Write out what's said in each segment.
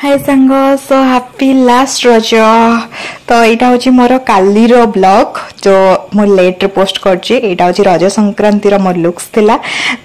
हाय सांग so happy last रज तो यहाँ हूँ मोर काली ब्लॉग जो मो लेट रे पोस्ट करछि। एटा हूँ रज संक्रांति मोर लुक्स थिला।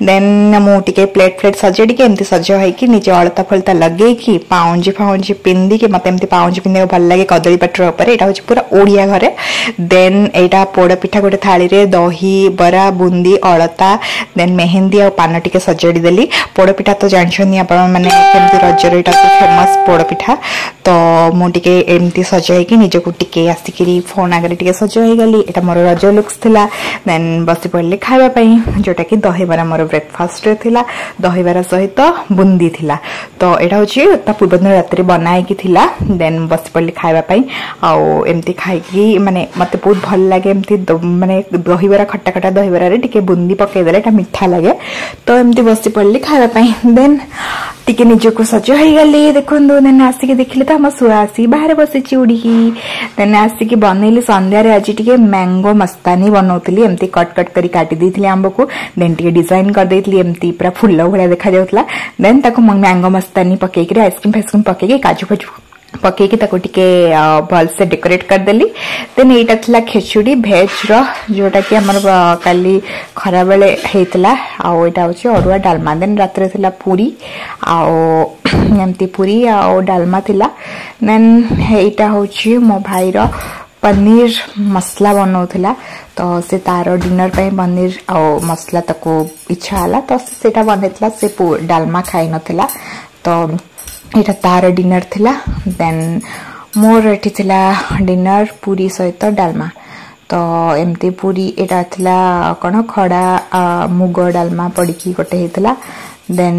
देन मुझे प्लेट फ्लेट सजे एमती सज होगी निजे अलता फलता लगे कि पाउंजी फाउंजी पिंधि कि मत पाउंजी पिंधे भल लगे कदली पटर उपर। एटा हूँ पूरा ओडिया घरे। देन एटा पोड़ पिठा गोटे थाली रे दही बरा बुंदी अलता देन मेहंदी और पान टिके सजाड़ी देली। पोड़ पिठा तो जानछनी आपण माने केमती रजर एटा फेमस पोड़ पिठा। तो मुझे एमती सजाई निजक टिके आसिक फोन आगे टिके सज हो गली। एटा मोर रज लुक्स थिला। देन बसी पड़े खावाई जोटा कि दहीबरा मोर ब्रेकफास्ट थिला। दहीबरा सहित बुंदी थिला। तो यहाँ हूँ पूर्व दिन रात बनाई थिला। देन बसी पड़े खावाई आउ एमती खाई माने मत बहुत भल लगे एमती माने दहीबरा खट्टा खट्टा दहीबरा टिके बुंदी पकईदे एटा मिठा लगे। तो एमती बसी पड़े खावाई। देन टिके निजक सज हो गली देखु। देन आसिक देखिले तो हम शुआ आसी बाहर बसी उड़ीकी। देन आसिक बनइली संध्यारे आज टिके मैंगो मस्तानी बनौली। एमती कट कट करी काटी देइथिली आंब को। देन टिके डिजाइन कर देइथिली एमती पूरा फुल भलिया देखा जाउतला। देन ताको मैंगो मस्तानी पकेइकरी आइसक्रीम फाइसक्रीम पकेइकी काजू फाजू पकेइकी ताको टिके भल से डेकोरेट कर देली। देन एटा थिला खेचुड़ी भेज रो जोटा कि हमर काली खरा बेले हेतला। आउ एटा होची अरुआ डालमा। देन रात रे थिला पूरी आउ एमती पूरी आउ डालमा थिला। देन एटा होची मो भाई रो पनीर मसला बनौला। तो से तार डिनर पे पनीर आ मसला ताको इच्छा हला तो सेटा बनैतला। से डालमा खाई नथिला तो एटा तार डिनर थिला। देन मोर एठी थिला डिनर पूरी सहित डालमा। तो एमती पूरी एटा थिला कौन खड़ा मुग डालमा पड़की गोटे हेतला। देन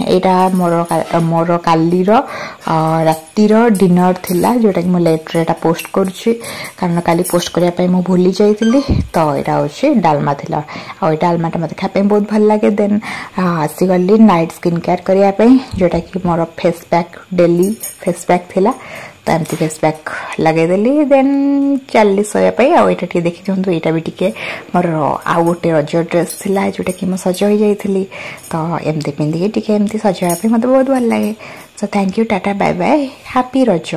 एटा मोर काली रातिर डिनर थिला जोटा कि मो लेट रे पोस्ट करुछि कारण काली पोस्ट करिया पई मो भूली जाइतिली। तो एटा होछि डालमा थिला आ डालमा टा मते खापे बहुत भल लागे। देन आसी गली नाइट स्किन केयर करिया पई जोटा कि मोर face pack daily face pack थिला। तो एमती फेस पैक लगे देली। देन चली सोया पई आ एटा टी देखि जंतु एटा भी टिके मोर आ गोटे रज ड्रेस थिला जोटा कि मो सज हो जाइतिली। तो एमती पिंधि टिके एमती सजाया पई मते बहुत भल लागे। So thank you tata bye bye happy रज।